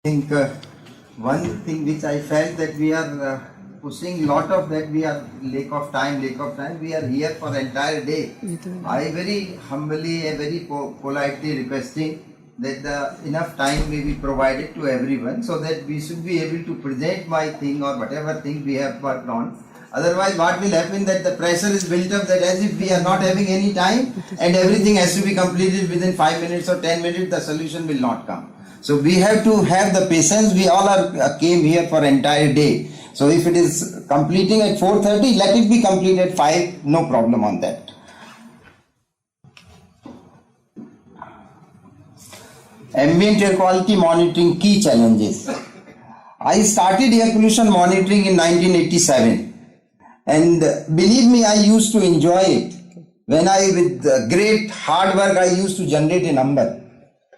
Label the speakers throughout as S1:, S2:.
S1: think one thing which I felt that we are pushing lot of that, we are lack of time, we are here for entire day. I very humbly and very politely requesting that enough time may be provided to everyone so that we should be able to present my thing or whatever thing we have worked on. Otherwise what will happen that the pressure is built up that as if we are not having any time and everything has to be completed within 5 minutes or 10 minutes, the solution will not come. So we have to have the patience. We all came here for entire day. So if it is completing at 4:30, let it be complete at 5, no problem on that. Ambient air quality monitoring key challenges. I started air pollution monitoring in 1987 and believe me, I used to enjoy it. When with great hard work, I used to generate a number.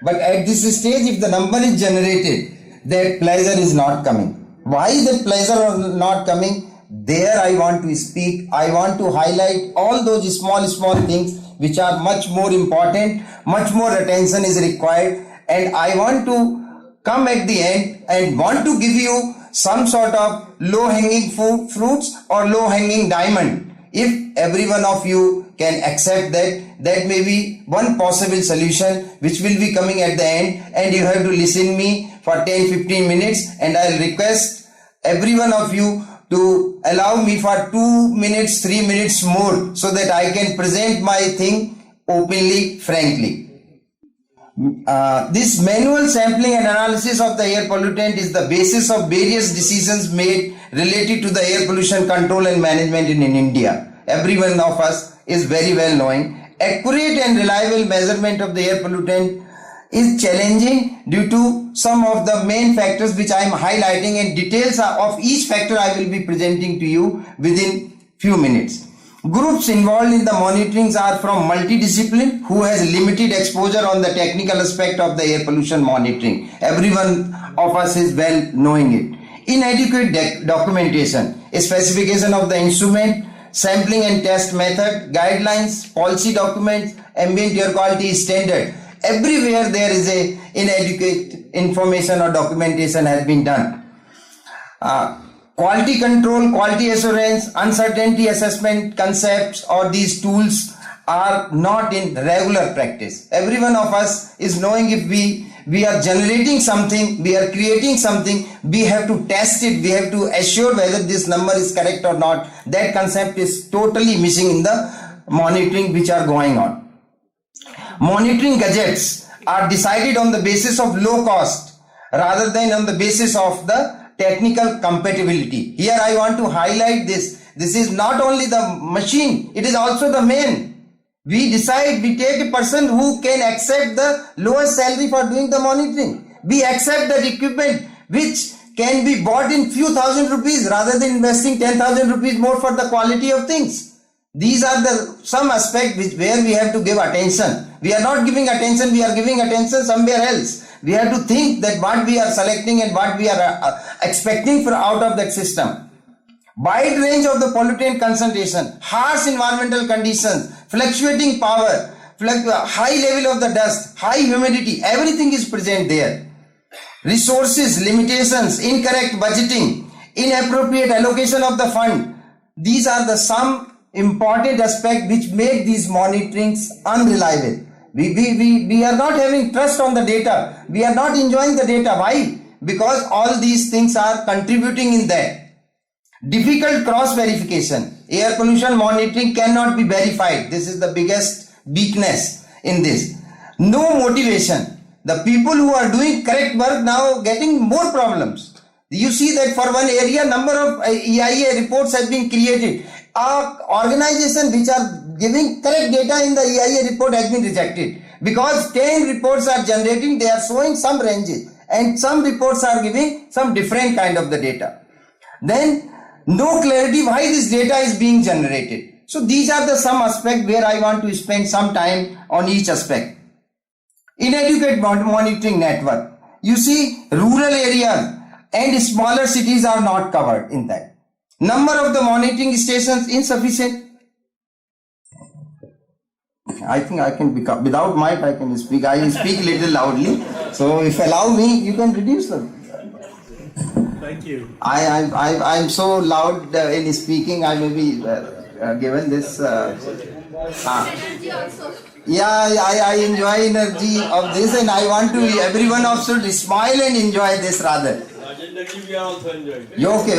S1: But at this stage, if the number is generated, that pleasure is not coming. Why that pleasure is not coming? There I want to speak. I want to highlight all those small things which are much more important, much more attention is required. And I want to come at the end and want to give you some sort of low-hanging fruits or low-hanging diamond. If every one of you can accept that may be one possible solution which will be coming at the end, and you have to listen me for 10-15 minutes, and I'll request every one of you to allow me for 2 minutes, 3 minutes more so that I can present my thing openly, frankly. This manual sampling and analysis of the air pollutant is the basis of various decisions made related to the air pollution control and management in India. Every one of us is very well knowing. Accurate and reliable measurement of the air pollutant is challenging due to some of the main factors which I am highlighting, and details of each factor I will be presenting to you within few minutes. Groups involved in the monitorings are from multidiscipline who has limited exposure on the technical aspect of the air pollution monitoring. Every one of us is well knowing it. Inadequate documentation, a specification of the instrument, sampling and test method, guidelines, policy documents, ambient air quality standard. Everywhere there is a inadequate information or documentation has been done. Quality control, quality assurance, uncertainty assessment concepts or these tools are not in regular practice. Every one of us is knowing if we are generating something, we are creating something, we have to test it, we have to assure whether this number is correct or not. That concept is totally missing in the monitoring which are going on. Monitoring gadgets are decided on the basis of low cost rather than on the basis of the technical compatibility. Here I want to highlight this. This is not only the machine, it is also the man. We decide, we take a person who can accept the lowest salary for doing the monitoring. We accept that equipment which can be bought in few thousand rupees rather than investing 10,000 rupees more for the quality of things. These are some aspects where we have to give attention. We are not giving attention, we are giving attention somewhere else. We have to think that what we are selecting and what we are expecting out of that system. Wide range of the pollutant concentration, harsh environmental conditions, fluctuating power, high level of the dust, high humidity, everything is present there. Resources, limitations, incorrect budgeting, inappropriate allocation of the fund. These are some important aspects which make these monitorings unreliable. We are not having trust on the data. We are not enjoying the data. Why? Because all these things are contributing in that. Difficult cross verification. Air pollution monitoring cannot be verified. This is the biggest weakness in this. No motivation. The people who are doing correct work now getting more problems. You see that for one area, number of EIA reports have been created. Organization which are giving correct data in the EIA report has been rejected because 10 reports are generating, they are showing some ranges, and some reports are giving some different kind of the data. Then no clarity why this data is being generated. So these are some aspects where I want to spend some time on each aspect. Inadequate monitoring network. You see, rural areas and smaller cities are not covered in that. Number of the monitoring stations insufficient. I think I can become, without mic I can speak. I will speak little loudly. So if allow me, you can reduce them.
S2: Thank you.
S1: I'm so loud in speaking. I may be given this.
S3: Energy also.
S1: Yeah, I enjoy energy of this, and I want to everyone also should smile and enjoy this rather.
S2: We are also enjoying it.
S1: Okay.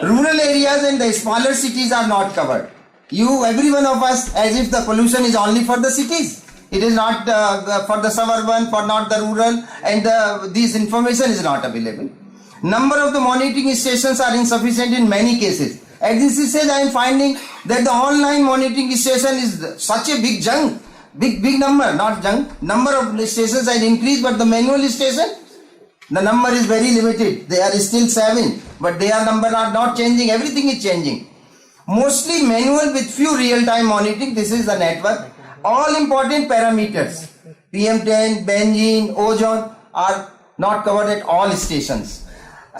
S1: Rural areas and the smaller cities are not covered. Every one of us, as if the pollution is only for the cities. It is not for the suburban, for not the rural, and this information is not available. Number of the monitoring stations are insufficient in many cases. At this stage, I am finding that the online monitoring station is such a big junk, big number, not junk. Number of stations has increased, but the manual station, the number is very limited. They are still 7, but their number are not changing. Everything is changing. Mostly manual with few real-time monitoring. This is the network. All important parameters, PM10, benzene, ozone are not covered at all stations.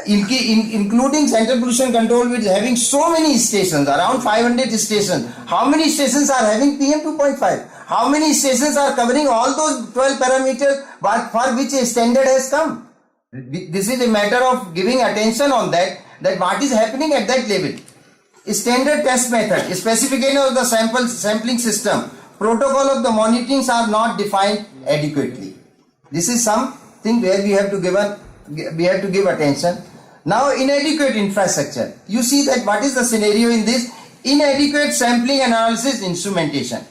S1: Including Central Pollution Control, which is having so many stations, around 500 stations. How many stations are having PM 2.5? How many stations are covering all those 12 parameters for which a standard has come? This is a matter of giving attention on that what is happening at that level. Standard test method, specification of the sampling system, protocol of the monitorings are not defined adequately. This is something where we have to give attention. Now, inadequate infrastructure. You see that what is the scenario in this? Inadequate sampling analysis instrumentation.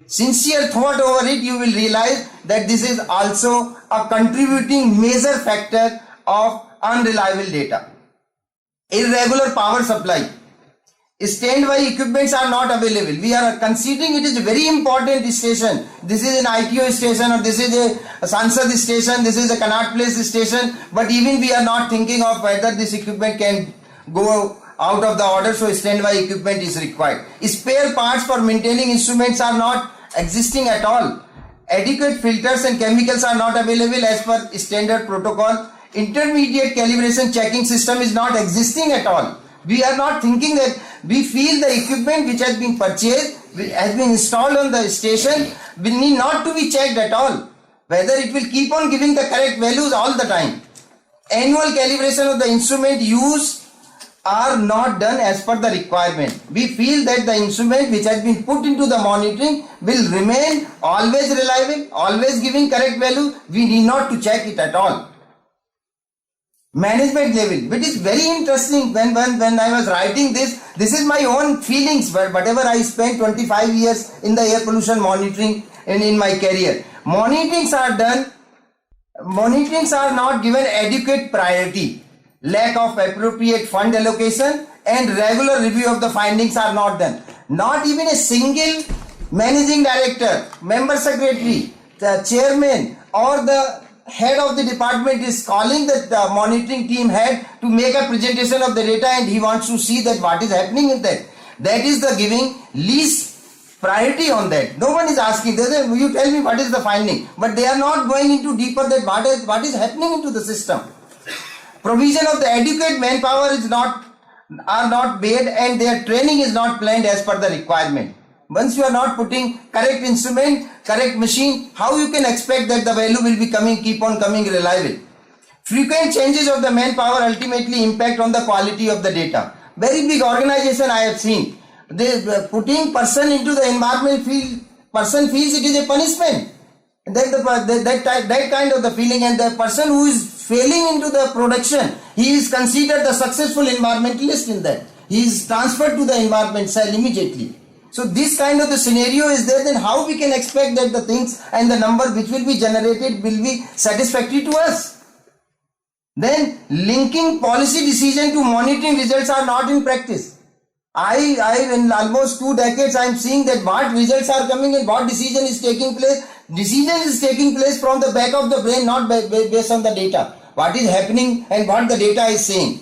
S1: Sincere thought over it, you will realize that this is also a contributing major factor of unreliable data. Irregular power supply. Standby equipments are not available. We are considering it is a very important station. This is an ITO station, or this is a Sansad station, this is a Connaught Place station, but even we are not thinking of whether this equipment can go out of the order, so standby equipment is required. Spare parts for maintaining instruments are not existing at all. Adequate filters and chemicals are not available as per standard protocol. Intermediate calibration checking system is not existing at all. We are not thinking that we feel the equipment which has been purchased, has been installed on the station, will need not to be checked at all. Whether it will keep on giving the correct values all the time. Annual calibration of the instrument used are not done as per the requirement. We feel that the instrument which has been put into the monitoring will remain always reliable, always giving correct value. We need not to check it at all. Management level, which is very interesting. When I was writing this is my own feelings, but whatever I spent 25 years in the air pollution monitoring and in my career. Monitorings are not given adequate priority. Lack of appropriate fund allocation and regular review of the findings are not done. Not even a single managing director, member secretary, the chairman or the head of the department is calling the monitoring team head to make a presentation of the data, and he wants to see that what is happening in that. That is the giving least priority on that. No one is asking, they say, you tell me what is the finding, but they are not going into deeper that what is happening into the system. Provision of the adequate manpower are not made, and their training is not planned as per the requirement. Once you are not putting correct instrument, correct machine, how you can expect that the value will be keep on coming reliable? Frequent changes of the manpower ultimately impact on the quality of the data. Very big organization I have seen. They putting person into the environment field, person feels it is a punishment. That kind of the feeling, and the person who is failing into the production, he is considered the successful environmentalist in that. He is transferred to the environment cell immediately. So this kind of the scenario is there, then how we can expect that the things and the number which will be generated will be satisfactory to us? Then linking policy decision to monitoring results are not in practice. I in almost 2 decades I am seeing that what results are coming and what decision is taking place. Decision is taking place from the back of the brain, not based on the data. What is happening and what the data is saying.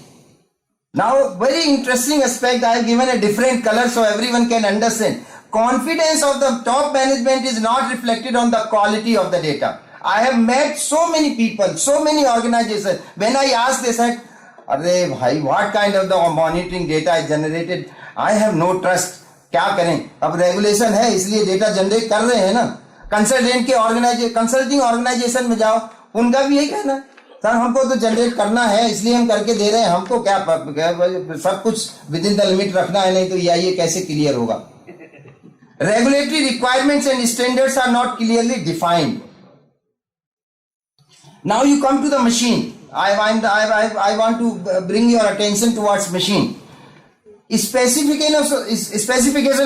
S1: Now, very interesting aspect, I have given a different color so everyone can understand. Confidence of the top management is not reflected on the quality of the data. I have met so many people, so many organizations. When I asked, they said, "Arre bhai, what kind of the monitoring data is generated? I have no trust. क्या करें? अब regulation है इसलिए data generate कर रहे हैं ना." Consultant के कंसल्टिंग ऑर्गेनाइजेशन में जाओ, उनका भी यही कहना, सर हमको तो जनरेट करना है इसलिए हम करके दे रहे हैं, हमको क्या सब कुछ विद इन द लिमिट रखना है, नहीं तो ये कैसे क्लियर होगा. Regulatory requirements and standards are not clearly defined. Now you come to the machine. I want to bring your attention towards machine. Specification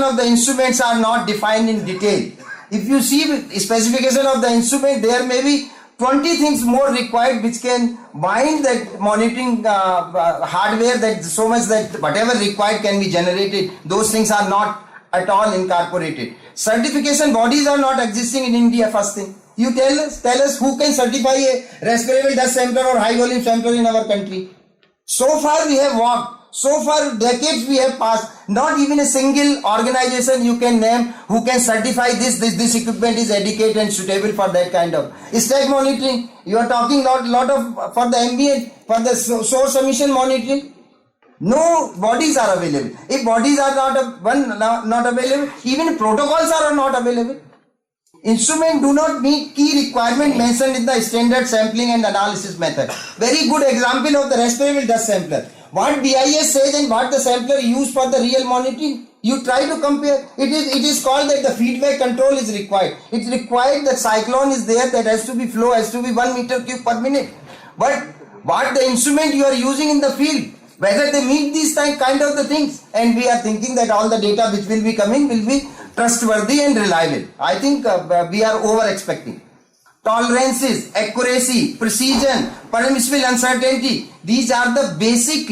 S1: of the instruments are not defined in detail. If you see specification of the instrument, there may be 20 things more required which can bind that monitoring hardware, that so much that whatever required can be generated. Those things are not at all incorporated. Certification bodies are not existing in India. First thing, you tell us who can certify a respirable dust sampler or high volume sampler in our country. So far we have walked, so far decades we have passed, not even a single organization you can name who can certify this equipment is adequate and suitable for that kind of stack monitoring. You are talking lot of for the ambient, for the source emission monitoring. No bodies are available. If bodies are not available, even protocols are not available. Instruments do not meet key requirement mentioned in the standard sampling and analysis method. Very good example of the respirable dust sampler. What BIS says and what the sampler used for the real monitoring, you try to compare. It is called that the feedback control is required. It's required that cyclone is there, that has to be flow, has to be 1 meter cube per minute. But what the instrument you are using in the field, whether they meet these kind of the things, and we are thinking that all the data which will be coming will be trustworthy and reliable. I think we are over expecting. Tolerances, accuracy, precision, permissible uncertainty, these are the basic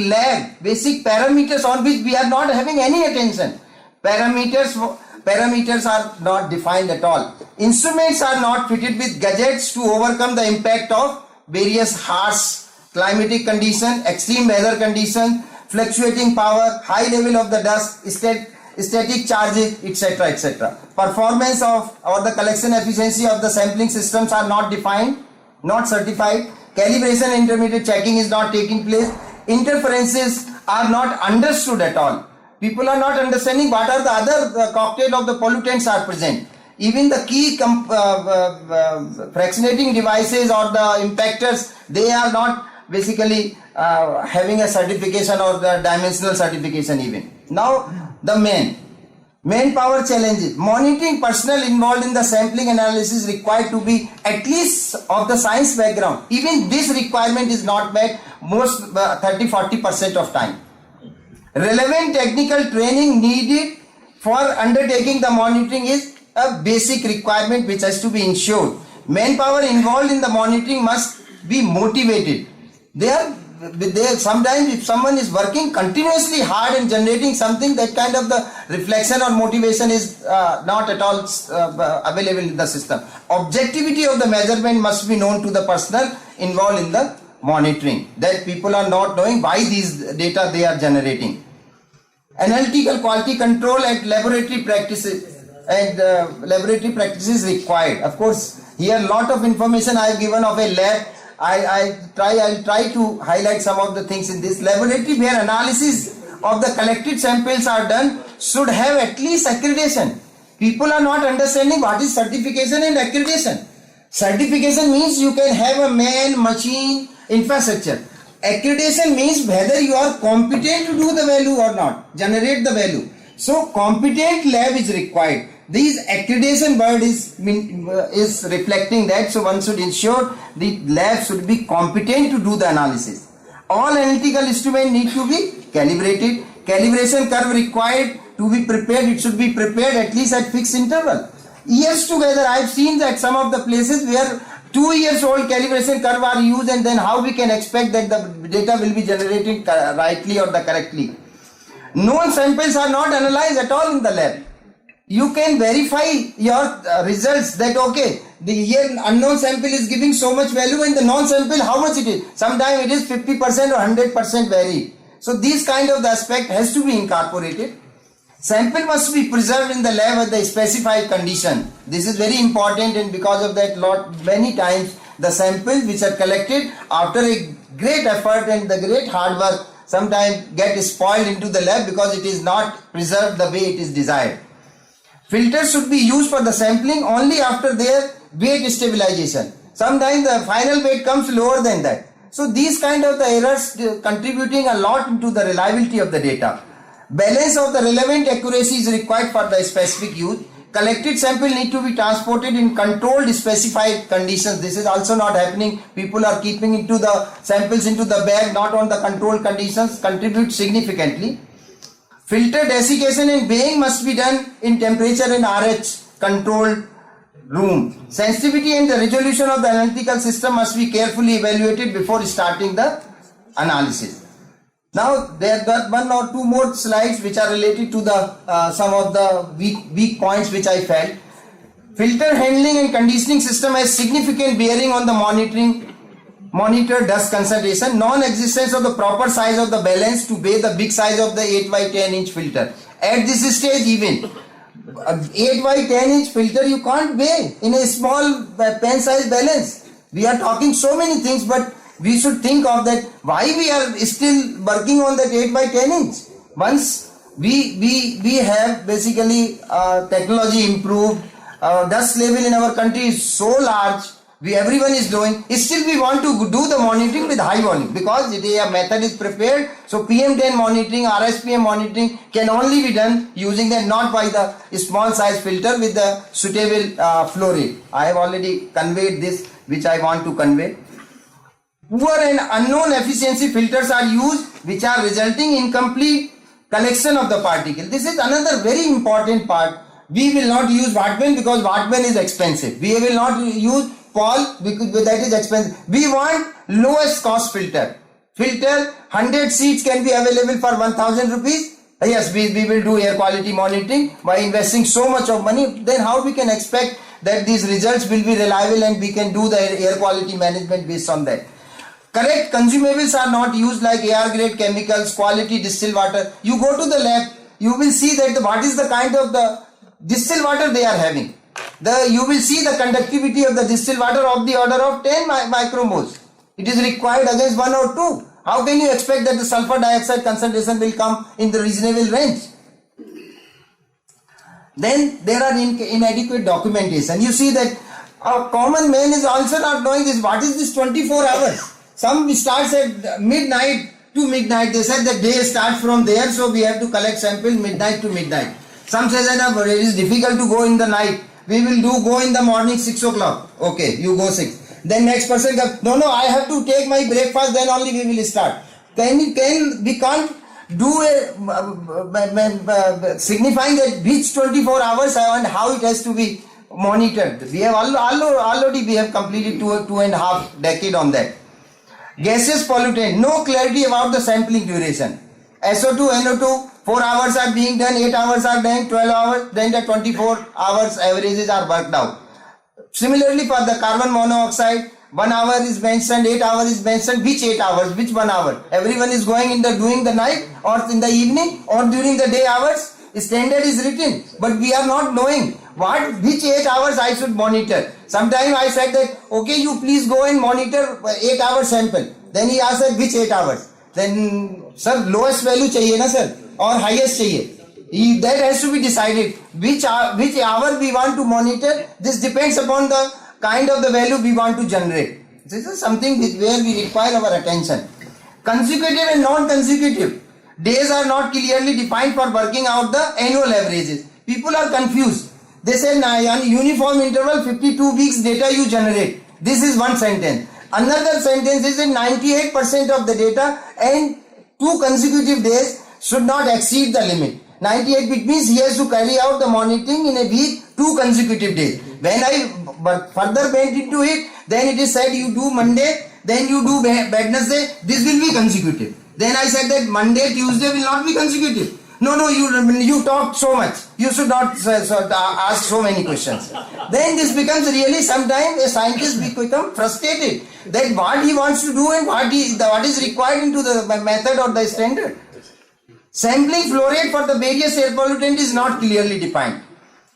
S1: parameters on which we are not having any attention. Parameters are not defined at all. Instruments are not fitted with gadgets to overcome the impact of various harsh climatic condition, extreme weather condition, fluctuating power, high level of the dust, static charges, etc., etc. Performance of or the collection efficiency of the sampling systems are not defined, not certified. Calibration and intermediate checking is not taking place. Interferences are not understood at all. People are not understanding what are the other cocktail of the pollutants are present. Even the key fractionating devices or the impactors, they are not basically having a certification or the dimensional certification even. Now the manpower challenges. Monitoring personnel involved in the sampling analysis required to be at least of the science background. Even this requirement is not met most 30-40% of time. Relevant technical training needed for undertaking the monitoring is a basic requirement which has to be ensured. Manpower involved in the monitoring must be motivated. Sometimes if someone is working continuously hard and generating something, that kind of the reflection or motivation is not at all available in the system. Objectivity of the measurement must be known to the personnel involved in the monitoring, that people are not knowing why these data they are generating. Analytical quality control and laboratory practices required. Of course, here lot of information I have given of a lab. I'll try to highlight some of the things in this. Laboratory where analysis of the collected samples are done should have at least accreditation. People are not understanding what is certification and accreditation. Certification means you can have a man, machine, infrastructure. Accreditation means whether you are competent to do the value or not, generate the value. So competent lab is required. This accreditation word is reflecting that, so one should ensure the lab should be competent to do the analysis. All analytical instruments need to be calibrated. Calibration curve required to be prepared, it should be prepared at least at fixed interval. Years together, I have seen that some of the places where 2 years old calibration curve are used, and then how we can expect that the data will be generated rightly or the correctly. Known samples are not analyzed at all in the lab. You can verify your results that okay, the here unknown sample is giving so much value and the known sample how much it is. Sometimes it is 50% or 100% varied. So this kind of the aspect has to be incorporated. Sample must be preserved in the lab at the specified condition. This is very important, and because of that many times the samples which are collected after a great effort and the great hard work sometimes get spoiled into the lab because it is not preserved the way it is desired. Filters should be used for the sampling only after their weight stabilization. Sometimes the final weight comes lower than that. So these kind of the errors contributing a lot into the reliability of the data. Balance of the relevant accuracy is required for the specific use. Collected sample need to be transported in controlled specified conditions. This is also not happening. People are keeping into the samples into the bag, not on the controlled conditions, contribute significantly. Filter desiccation and weighing must be done in temperature and RH controlled room. Sensitivity and the resolution of the analytical system must be carefully evaluated before starting the analysis. Now there are one or two more slides which are related to the some of the weak points which I felt. Filter handling and conditioning system has significant bearing on the monitor dust concentration. Non-existence of the proper size of the balance to weigh the big size of the 8 by 10 inch filter. At this stage even 8 by 10 inch filter you can't weigh in a small pen size balance. We are talking so many things, but we should think of that why we are still working on that 8 by 10 inch. Once we have basically technology improved, dust level in our country is so large, everyone is doing, still we want to do the monitoring with high volume because the method is prepared. So PM10 monitoring, RSPM monitoring can only be done using that, not by the small size filter with the suitable flow rate. I have already conveyed this which I want to convey. Poor and unknown efficiency filters are used which are resulting in incomplete collection of the particle. This is another very important part. We will not use Wattman because Wattman is expensive. We will not use Paul because that is expensive. We want lowest cost filter. Filter 100 seats can be available for 1000 rupees. Yes, we will do air quality monitoring by investing so much of money. Then how we can expect that these results will be reliable and we can do the air quality management based on that. Correct consumables are not used like AR grade chemicals, quality distilled water. You go to the lab, you will see that what is the kind of the distilled water they are having. You will see the conductivity of the distilled water of the order of 10 micromoles. It is required against 1 or 2. How can you expect that the sulfur dioxide concentration will come in the reasonable range? Then there are inadequate documentation. You see that a common man is also not knowing this. What is this 24 hours? Some starts at midnight to midnight. They said the day starts from there, so we have to collect sample midnight to midnight. Some says that it is difficult to go in the night. We will go in the morning 6 o'clock. Okay, you go 6. Then next person comes. No, I have to take my breakfast. Then only we will start. We can't do signifying that which 24 hours and how it has to be monitored. We have already we have completed 2.5 decade on that. Gaseous pollutant, no clarity about the sampling duration. SO2, NO2, 4 hours are being done, 8 hours are done, 12 hours, then the 24 hours averages are worked out. Similarly for the carbon monoxide, 1 hour is mentioned, 8 hours is mentioned. Which 8 hours? Which 1 hour? Everyone is going during the night or in the evening or during the day hours. Standard is written, but we are not knowing which 8 hours I should monitor. Sometimes I said that, okay, you please go and monitor 8 hour sample. Then he asked which 8 hours. Then, sir, lowest value chahiye na sir, or highest chahiye. That has to be decided. Which hour we want to monitor. This depends upon the kind of the value we want to generate. This is something where we require our attention. Consecutive and non-consecutive. Days are not clearly defined for working out the annual averages. People are confused. They say, uniform interval 52 weeks data you generate. This is one sentence. Another sentence is that 98% of the data and 2 consecutive days should not exceed the limit. 98, which means he has to carry out the monitoring in a week 2 consecutive days. When I further went into it, then it is said you do Monday, then you do Wednesday, this will be consecutive. Then I said that Monday, Tuesday will not be consecutive. No, you talked so much. You should not ask so many questions. Then this becomes really sometimes a scientist become frustrated that what he wants to do and what is required into the method or the standard. Sampling flow rate for the various air pollutant is not clearly defined.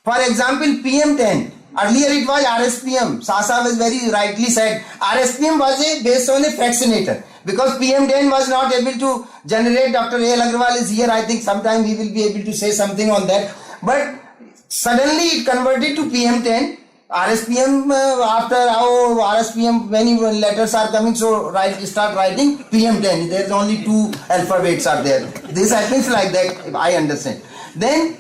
S1: For example, PM10. Earlier it was RSPM. Sasa was very rightly said. RSPM was based on a fractionator. Because PM10 was not able to generate, Dr. A. Agrawal is here, I think sometime he will be able to say something on that. But suddenly it converted to PM10 RSPM after RSPM many letters are coming, so start writing PM10. There's only 2 alphabets are there. This happens like that, I understand. Then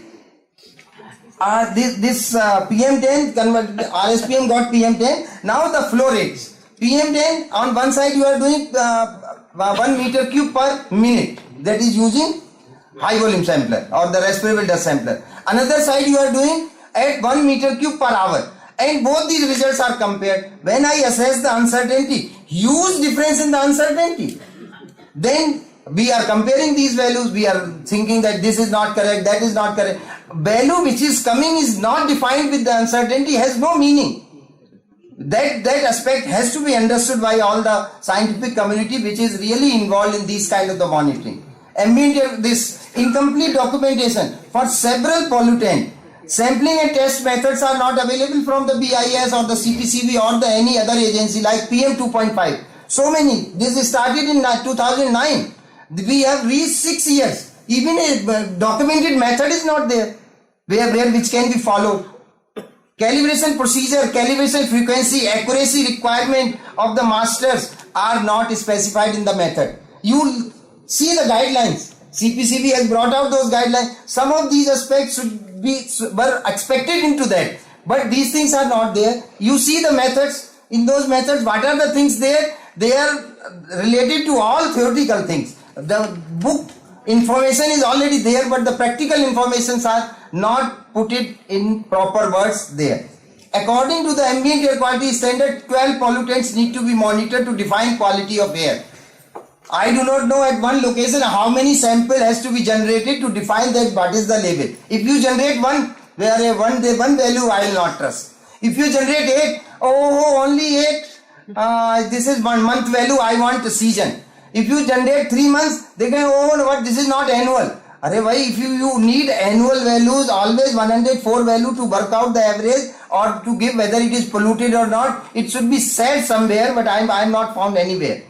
S1: this PM10 RSPM got PM10. Now the flow rates. PM10 on one side you are doing 1 meter cube per minute. That is using high volume sampler or the respirable dust sampler. Another side you are doing at 1 meter cube per hour. And both these results are compared. When I assess the uncertainty, huge difference in the uncertainty. Then we are comparing these values, we are thinking that this is not correct, that is not correct. Value which is coming is not defined with the uncertainty, has no meaning. That aspect has to be understood by all the scientific community which is really involved in these kind of the monitoring. Ambient, this incomplete documentation for several pollutants. Sampling and test methods are not available from the BIS or the CPCB or the any other agency like PM 2.5. So many. This started in 2009. We have reached 6 years. Even a documented method is not there which can be followed. Calibration procedure, calibration frequency, accuracy requirement of the masters are not specified in the method. You see the guidelines. CPCB has brought out those guidelines. Some of these aspects were expected into that, but these things are not there. You see the methods. In those methods, what are the things there? They are related to all theoretical things. The book information is already there, but the practical informations are not put it in proper words there. According to the ambient air quality standard, 12 pollutants need to be monitored to define quality of air. I do not know at one location how many sample has to be generated to define that what is the label. If you generate one value, I will not trust. If you generate 8, only 8, this is 1 month value, I want a season. If you generate 3 months, they can, what, this is not annual. If you need annual values, always 104 value to work out the average or to give whether it is polluted or not, it should be said somewhere, but I am not found anywhere.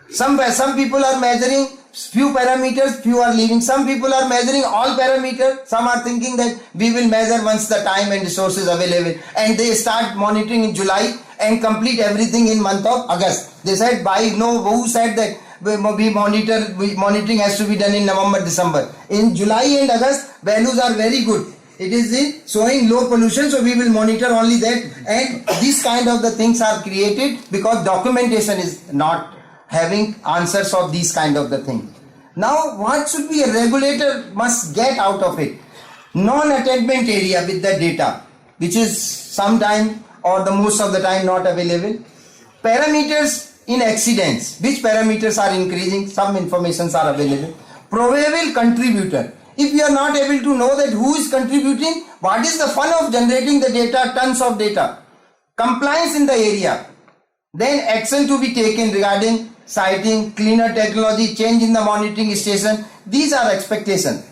S1: Some people are measuring few parameters, few are leaving. Some people are measuring all parameters. Some are thinking that we will measure once the time and resources available, and they start monitoring in July and complete everything in month of August. They said who said that monitoring has to be done in November, December. In July and August, values are very good. It is showing low pollution, so we will monitor only that. And these kind of the things are created because documentation is not having answers of these kind of the things. Now, what should be a regulator must get out of it? Non-attainment area with the data, which is sometime or the most of the time not available. Parameters in accidents, which parameters are increasing, some informations are available. Probable contributor. If you are not able to know that who is contributing, what is the fun of generating the data, tons of data. Compliance in the area. Then action to be taken regarding siting, cleaner technology, change in the monitoring station. These are expectations.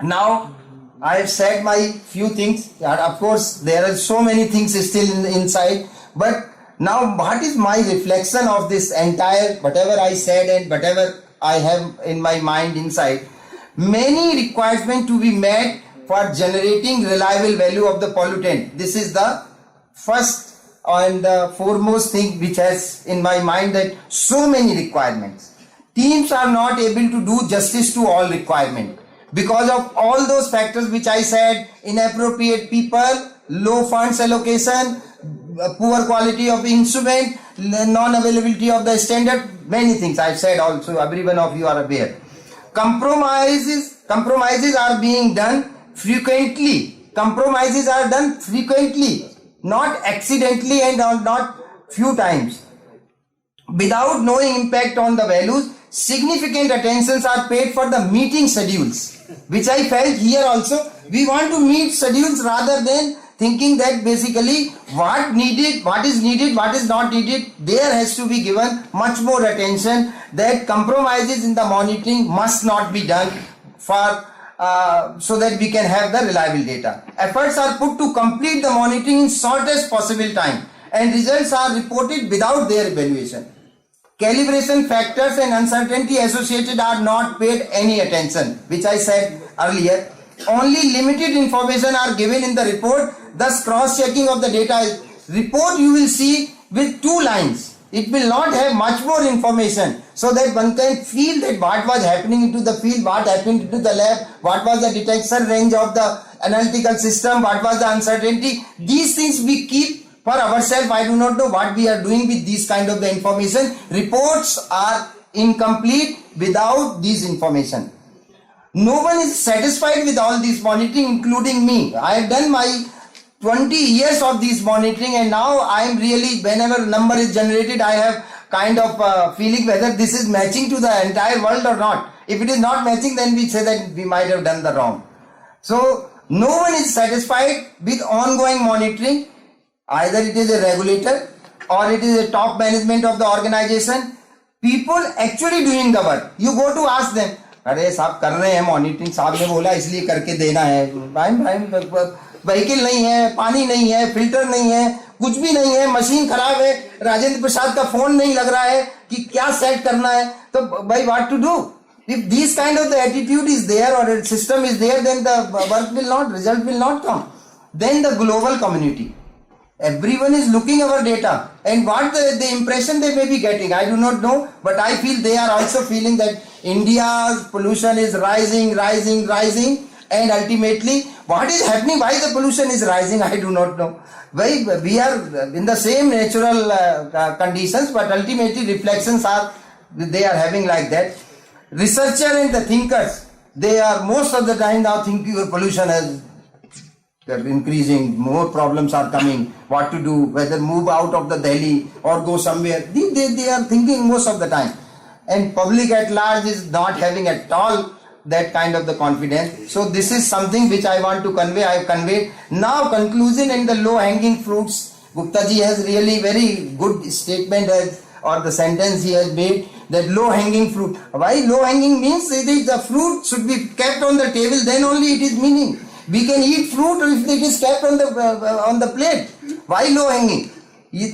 S1: Now, I have said my few things. Of course, there are so many things still inside. But now, what is my reflection of this entire, whatever I said and whatever I have in my mind inside? Many requirements to be met for generating reliable value of the pollutant. This is the first and the foremost thing which has in my mind, that so many requirements. Teams are not able to do justice to all requirements because of all those factors which I said: inappropriate people, low funds allocation, poor quality of instrument, non-availability of the standard, many things I've said also, every one of you are aware. Compromises are being done frequently. Compromises are done frequently, not accidentally and not few times. Without knowing impact on the values, significant attentions are paid for the meeting schedules, which I felt here also. We want to meet schedules rather than thinking that basically what is needed, what is not needed. There has to be given much more attention that compromises in the monitoring must not be done for so that we can have the reliable data. Efforts are put to complete the monitoring in shortest possible time, and results are reported without their evaluation. Calibration factors and uncertainty associated are not paid any attention, which I said earlier. Only limited information are given in the report thus cross-checking of the data report you will see with 2 lines. It will not have much more information, so that one can feel that what was happening into the field, what happened into the lab, what was the detection range of the analytical system, what was the uncertainty. These things we keep for ourselves. I do not know what we are doing with these kind of the information. Reports are incomplete without this information. No one is satisfied with all this monitoring, including me. I have done my 20 years of this monitoring, and now I am really, whenever number is generated, I have kind of feeling whether this is matching to the entire world or not. If it is not matching, then we say that we might have done the wrong. So no one is satisfied with ongoing monitoring. Either it is a regulator or it is a top management of the organization. People actually doing the work. You go to ask them, अरे साहब कर रहे हैं monitoring, साहब ने बोला इसलिए करके देना है. भाई व्हीकल नहीं है, पानी नहीं है, फिल्टर नहीं है, कुछ भी नहीं है, मशीन खराब है, राजेंद्र प्रसाद का फोन नहीं लग रहा है कि क्या सेट करना है. तो भाई what to do? If this kind of the attitude is there or a system is there, then the work will not, result will not come. Then the global community, everyone is looking our data, and what the impression they may be getting, I do not know, but I feel they are also feeling that India's pollution is rising, and ultimately what is happening, why the pollution is rising, I do not know. Why we are in the same natural conditions, but ultimately reflections are, they are having like that. Researcher and the thinkers, they are most of the time now thinking pollution is increasing, more problems are coming, what to do, whether move out of the Delhi or go somewhere. They are thinking most of the time. And public at large is not having at all that kind of the confidence. So this is something which I want to convey. I have conveyed. Now conclusion and the low hanging fruits. Gupta ji has really very good statement or the sentence he has made, that low hanging fruit. Why low hanging means it is the fruit should be kept on the table, then only it is meaning. We can eat fruit if it is kept on the plate. Why low hanging?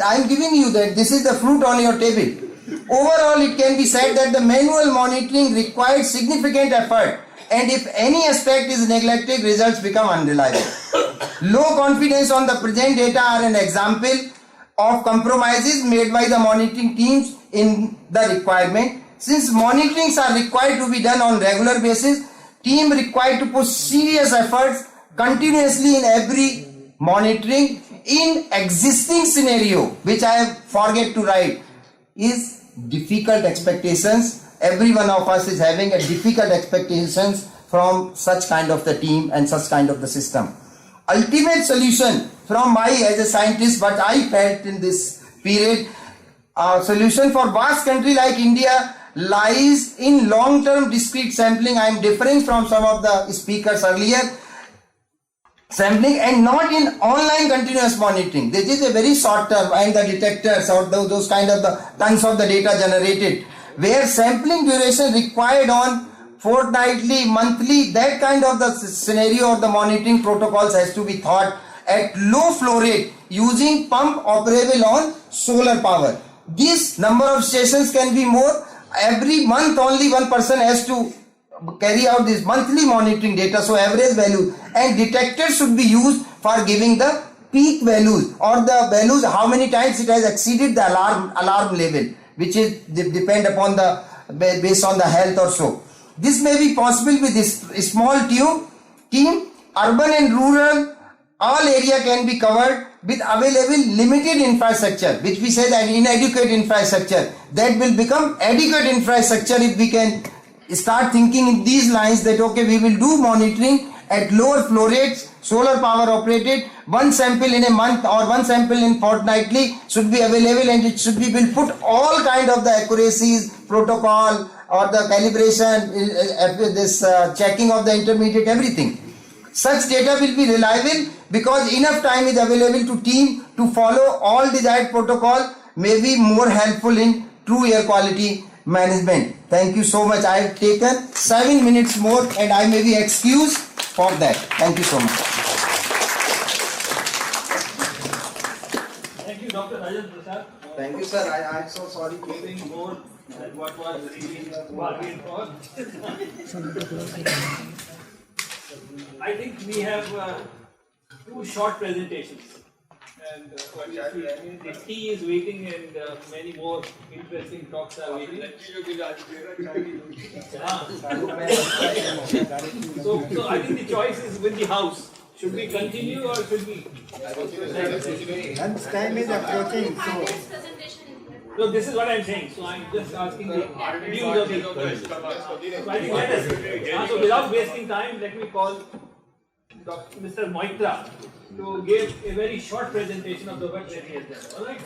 S1: I am giving you that this is the fruit on your table. Overall, it can be said that the manual monitoring requires significant effort, and if any aspect is neglected, results become unreliable. Low confidence on the present data are an example of compromises made by the monitoring teams in the requirement. Since monitorings are required to be done on regular basis, team required to put serious efforts continuously in every monitoring. In existing scenario, which I have forget to write, is difficult expectations. Every one of us is having a difficult expectations from such kind of the team and such kind of the system. Ultimate solution from my as a scientist, what I felt in this period, solution for vast country like India lies in long-term discrete sampling. I am differing from some of the speakers earlier. Sampling and not in online continuous monitoring. This is a very short term, and the detectors or those kind of the tons of the data generated, where sampling duration required on fortnightly, monthly, that kind of the scenario or the monitoring protocols has to be thought at low flow rate using pump operable on solar power. This number of stations can be more. Every month only one person has to carry out this monthly monitoring data, so average value, and detectors should be used for giving the peak values or the values how many times it has exceeded the alarm level, which is depend upon the based on the health or so. This may be possible with this small team. Urban and rural, all area can be covered with available limited infrastructure, which we say that inadequate infrastructure, that will become adequate infrastructure if we can start thinking in these lines, that okay, we will do monitoring at lower flow rates, solar power operated, one sample in a month or one sample in fortnightly should be available, and it should be, will put all kind of the accuracies, protocol or the calibration, this checking of the intermediate, everything. Such data will be reliable because enough time is available to team to follow all desired protocol, may be more helpful in true air quality management. Thank you so much. I have taken 7 minutes more and I may be excused for that. Thank you so much.
S2: Thank you, Dr. Rajan Prasad.
S1: Thank you, sir. I am so sorry.
S2: Giving more than what was really bargained for. I think we have two short presentations. And the tea is waiting, and many more interesting talks are waiting. So I think the choice is with the house. Should we continue or should we?
S4: Lunch time is approaching, so
S3: Finance presentation is there.
S2: No, this is what I'm saying. So I'm just asking the views of the. So I think let us. So without wasting time, let me call Mr. Moitra to give a very short presentation of the work that he has done. All right.